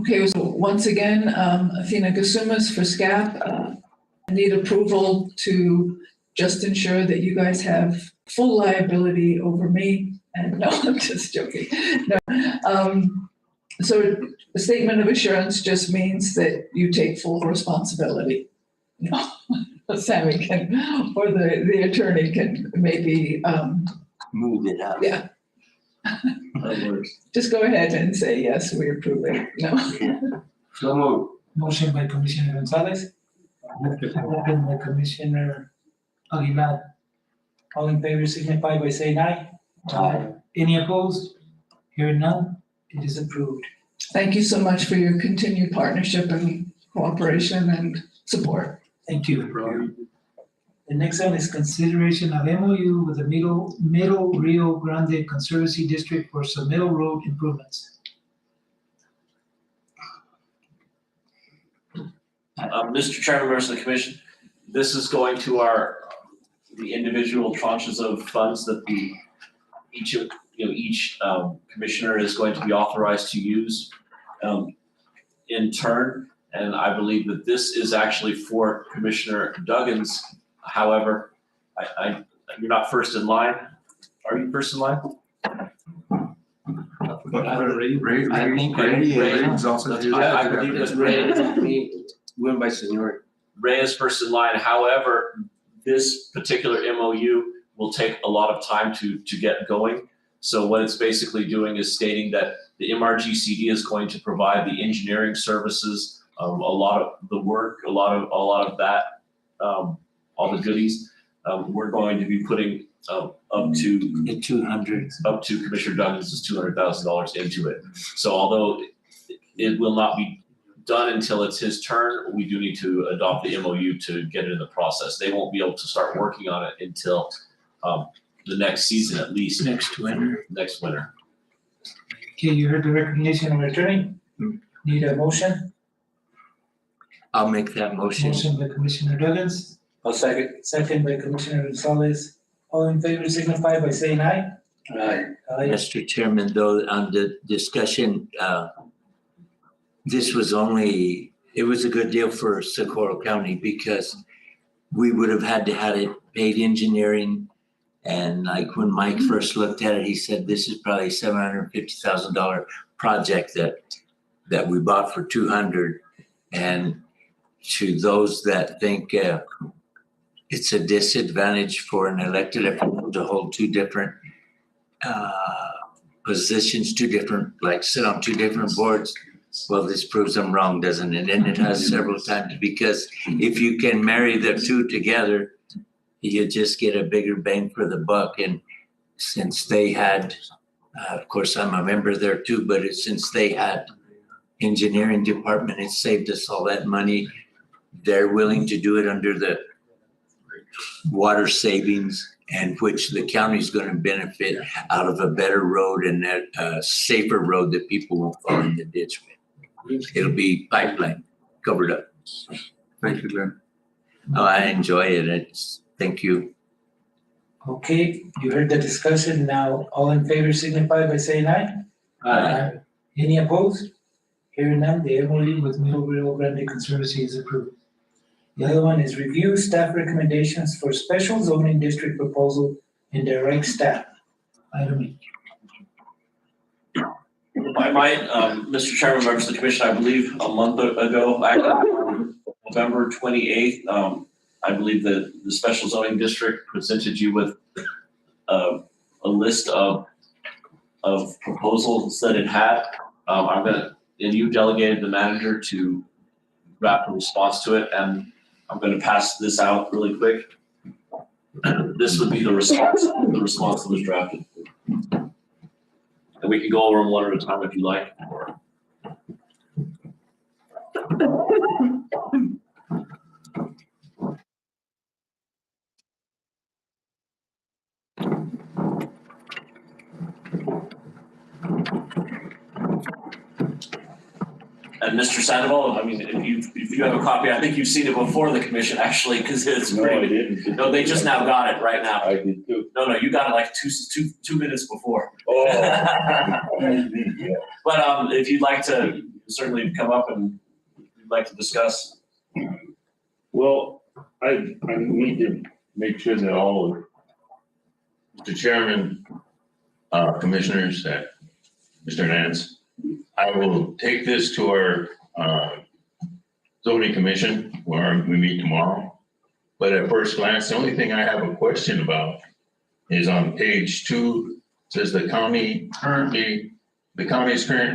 Okay, so once again, Athena Gasumas for SCAP. I need approval to just ensure that you guys have full liability over me. And no, I'm just joking. No. So a statement of assurance just means that you take full responsibility. You know, Sammy can, or the attorney can maybe move it up. Yeah. Just go ahead and say, yes, we approve it. No. So moved. Motion by Commissioner Gonzalez, second by Commissioner Aguilar. All in favor signify by saying aye. Aye. Any opposed? Hearing none, it is approved. Thank you so much for your continued partnership and cooperation and support. Thank you. The next one is consideration of MOU with the Middle Rio Grande Conservancy District for some middle road improvements. Mr. Chairman, members of the commission, this is going to the individual tranches of funds that each commissioner is going to be authorized to use in turn. And I believe that this is actually for Commissioner Duggins. However, you're not first in line. Are you first in line? I think Ray is also here. I believe it's Ray. Win by seniority. Ray is first in line. However, this particular MOU will take a lot of time to get going. So what it's basically doing is stating that the MRGCD is going to provide the engineering services, a lot of the work, a lot of that, all the goodies. We're going to be putting up to the 200. Up to Commissioner Douglas' $200,000 into it. So although it will not be done until it's his turn, we do need to adopt the MOU to get it in the process. They won't be able to start working on it until the next season, at least. Next winter. Next winter. Okay, you heard the recommendation of attorney. Need a motion? I'll make that motion. Motion by Commissioner Duggins, I'll second. second by Commissioner Gonzalez. All in favor signify by saying aye. Aye. Aye. Mr. Chairman, though, on the discussion, this was it was a good deal for Socorro County because we would have had to have it paid engineering. And like when Mike first looked at it, he said, this is probably $750,000 project that we bought for 200. And to those that think it's a disadvantage for an elected official to hold two different positions, like sit on two different boards, well, this proves them wrong, doesn't it? And it has several times, because if you can marry the two together, you just get a bigger bang for the buck. And since they had, of course, I'm a member there too, but since they had engineering department, it saved us all that money. They're willing to do it under the water savings, and which the county is going to benefit out of a better road and a safer road that people won't fall in the ditch with. It'll be pipeline covered up. Thank you, Glenn. Oh, I enjoy it. Thank you. Okay, you heard the discussion. Now, all in favor signify by saying aye. Aye. Any opposed? Hearing none, the MOU with Middle Rio Grande Conservancy is approved. The other one is review staff recommendations for special zoning district proposal and direct staff. Item E. I might, Mr. Chairman, members of the commission, I believe a month ago, actually, November 28th, I believe that the special zoning district presented you with a list of proposals that it had. And you delegated the manager to draft a response to it, and I'm going to pass this out really quick. This would be the response that was drafted. And we can go over them one at a time if you like. And Mr. Sandoval, I mean, if you have a copy, I think you've seen it before the commission actually, because it's pretty. I didn't. No, they just now got it right now. I did too. No, you got it like two minutes before. Oh. But if you'd like to certainly come up and we'd like to discuss. Well, I need to make sure that all of the chairman, commissioners, that Mr. Nance, I will take this to our zoning commission where we meet tomorrow. But at first glance, the only thing I have a question about is on page 2, says the county's current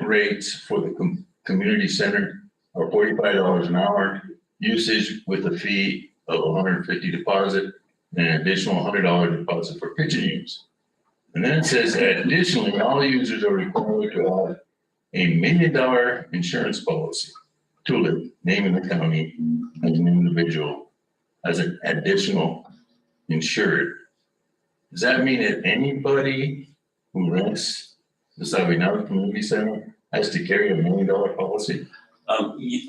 rates for the community center are $45 an hour, usage with a fee of $150 deposit and an additional $100 deposit for kitchen use. And then it says additionally, all users are required to have a $1 million insurance policy, TULIP, naming the county as an individual as an additional insured. Does that mean that anybody who rents the Sabinal Community Center has to carry a $1 million policy?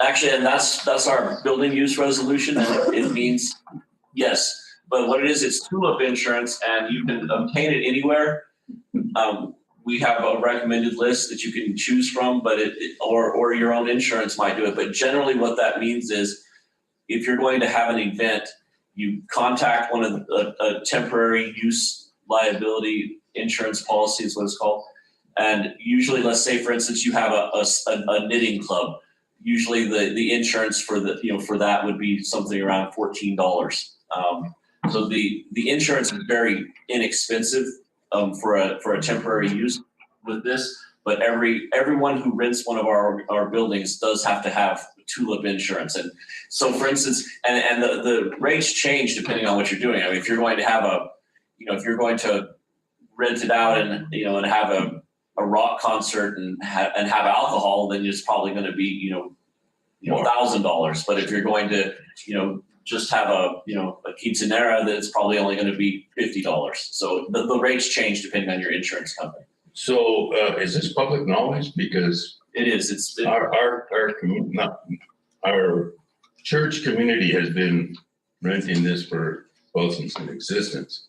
Actually, and that's our building use resolution, and it means yes. But what it is, it's TULIP insurance, and you can obtain it anywhere. We have a recommended list that you can choose from, but or your own insurance might do it. But generally, what that means is, if you're going to have an event, you contact one of a temporary use liability insurance policy is what it's called. And usually, let's say, for instance, you have a knitting club. Usually, the insurance for for that would be something around $14. So the insurance is very inexpensive for a temporary use with this, but everyone who rents one of our buildings does have to have TULIP insurance. And so, for instance, and the rates change depending on what you're doing. I mean, if you're going to have if you're going to rent it out and and have a rock concert and have alcohol, then it's probably going to be $1,000. But if you're going to just have a quinceanera, then it's probably only going to be $50. So the rates change depending on your insurance company. So is this public knowledge? Because It is. our church community has been renting this since its existence.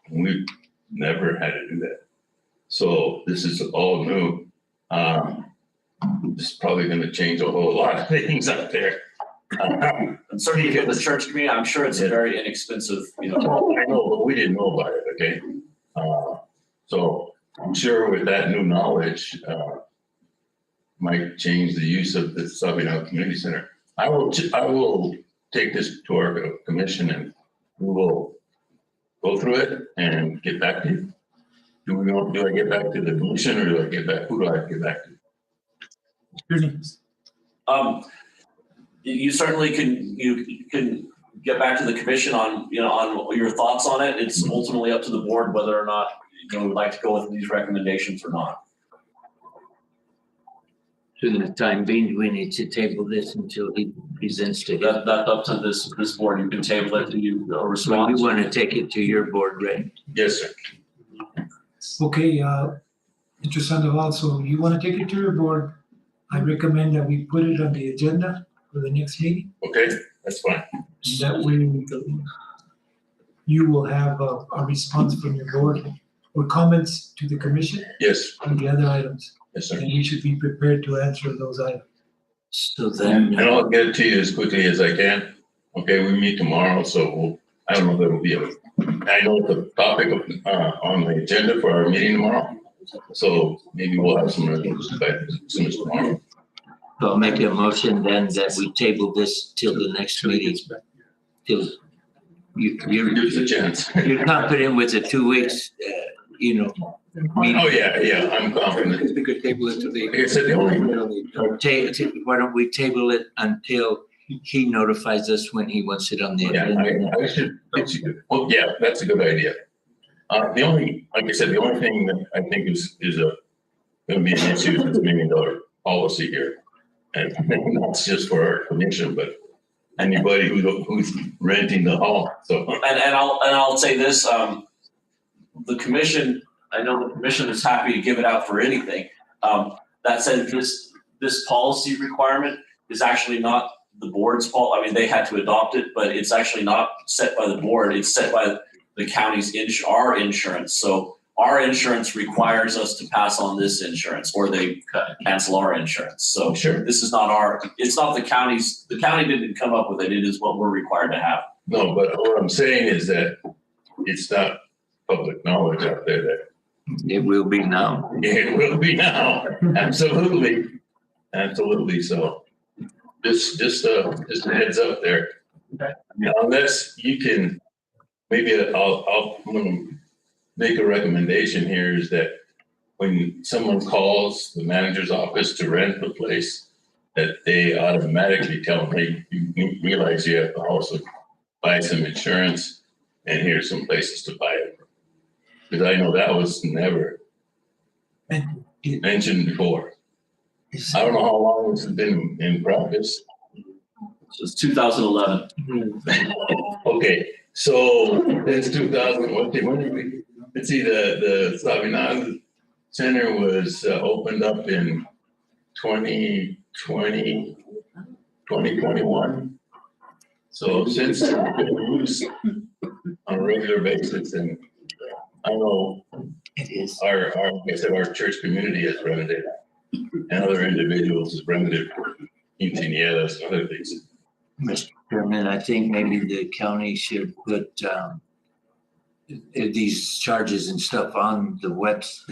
And we've never had to do that. So this is all new. This is probably going to change a whole lot of things out there. And certainly for the church community, I'm sure it's very inexpensive. Well, I know, but we didn't know about it. Okay, so I'm sure with that new knowledge, might change the use of the Sabinal Community Center. I will take this to our commission and we will go through it and get back to you. Do I get back to the commission or who do I get back to? You certainly can get back to the commission on your thoughts on it. It's ultimately up to the board whether or not would like to go with these recommendations or not. For the time being, we need to table this until he presents to him. That's up to this board. You can table it and you So respond. we want to take it to your board, right? Yes, sir. Okay, Mr. Sandoval, so you want to take it to your board. I recommend that we put it on the agenda for the next meeting. Okay, that's fine. That way you will have a response from your board or comments to the commission Yes, on the other items. yes, sir. And we should be prepared to answer those items. So then, And I'll get it to you as quickly as I can. Okay, we meet tomorrow, so I don't know if it'll be I know the topic on the agenda for our meeting tomorrow. So maybe we'll have some resolutions back as soon as tomorrow. I'll make a motion then that we table this till the next meeting. Till Give us a chance. you're confident with the 2 weeks, meeting? Oh, yeah, I'm confident. We could table it to the. Like I said, the only, Or why don't we table it until he notifies us when he wants it on the yeah, agenda? I should, well, yeah, that's a good idea. The only, like I said, the only thing that I think is gonna be an issue is the $1 million policy here. And that's just for our commission, but anybody who's renting the hall, so. And I'll say this, the commission, I know the commission is happy to give it out for anything. That said, this policy requirement is actually not the board's fault. I mean, they had to adopt it, but it's actually not set by the board. It's set by the county's our insurance. So our insurance requires us to pass on this insurance, or they cancel our insurance. So Sure. this is not it's not the the county didn't come up with it, it is what we're required to have. No, but what I'm saying is that it's not public knowledge out there that It will be now. it will be now. Absolutely. Absolutely. So just a heads up there. Okay. Unless you can, maybe I'm gonna make a recommendation here is that when someone calls the manager's office to rent the place, that they automatically tell them, hey, you realize you have to also buy some insurance and here's some places to buy it. Because I know that was never mentioned before. I don't know how long it's been in practice. So it's 2011. Okay, so since 2000, when did we, let's see, the Savinan Center was opened up in 2021. So since it's been used on a regular basis, and I know It is. our church community has rented it, and other individuals have rented it for quinceañeras and other things. Mr. Chairman, I think maybe the county should put these charges and stuff on the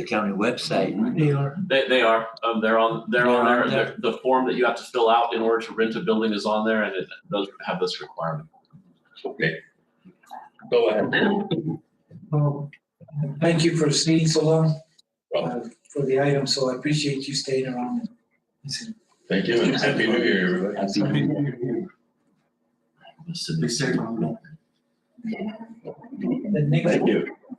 county website. They are. They are, they're on They're there. on there. The form that you have to fill out in order to rent a building is on there, and it does have this requirement. Okay. Go ahead. Well, thank you for staying so long for the item, so I appreciate you staying around. Thank you, and happy New Year, everybody. The next,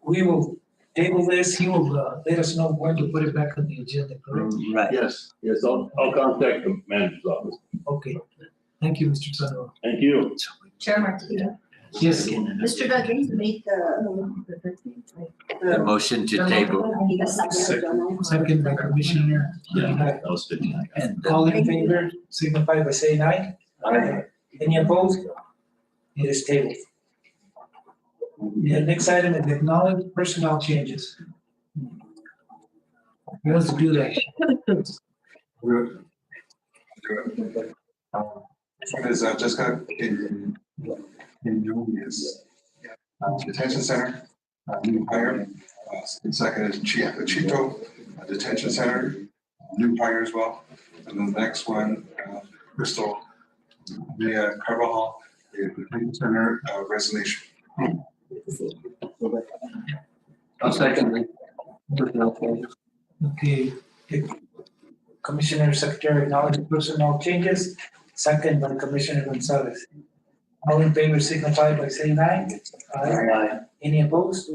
we will table this, he will let us know when to put it back on the agenda, correct? Right. Yes, I'll contact the manager's office. Okay. Thank you, Mr. Sandoval. Thank you. Chair Martina, Yes. Mr. Duggan made The motion to table. Need a second. Second by Commissioner. That was 59. And All in favor, signify by saying aye. Aye. Any opposed? It is tabled. The next item is acknowledge personnel changes. Who wants to do that? Is Jessica in is detention center, new hire. Second is Chito, detention center, new hire as well. And then the next one, Crystal, Mia Carvajal, the detention center, resignation. I'll second. Okay. Commissioner Secretary acknowledges personnel changes, second by Commissioner Gonzalez. All in favor signify by saying aye. Aye. Any opposed?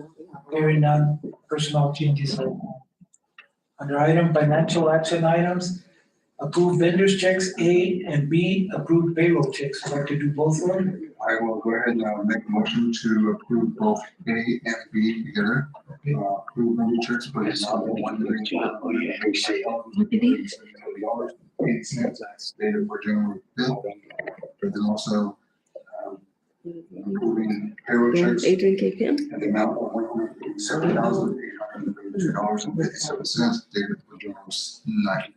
Hearing none, personnel changes. Under item financial action items, approved vendors checks A and B, approved payroll checks. I'd like to do both of them. I will go ahead and make a motion to approve both A and B together. Approve vendor checks for the amount of $1,800,8 as stated for general bill. But then also approving payroll checks Adrian KPM. and the amount of $1,7,832.57 dated for general 9.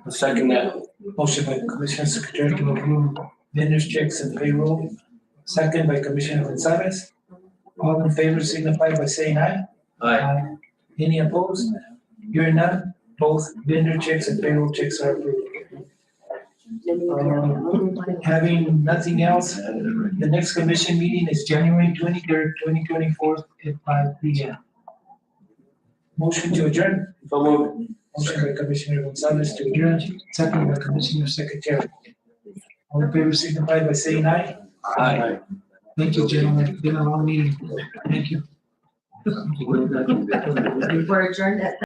Second that. Motion by Commissioner Secretary to approve vendors checks and payroll, second by Commissioner Gonzalez. All in favor signify by saying aye. Aye. Any opposed? Hearing none, both vendor checks and payroll checks are approved. Having nothing else, the next commission meeting is January 23rd, 2024 at 5 p.m. Motion to adjourn. So moved. Motion by Commissioner Gonzalez to adjourn, second by Commissioner Secretary. All in favor signify by saying aye. Aye. Thank you, gentlemen. It's been a long meeting. Thank you. We're adjourned at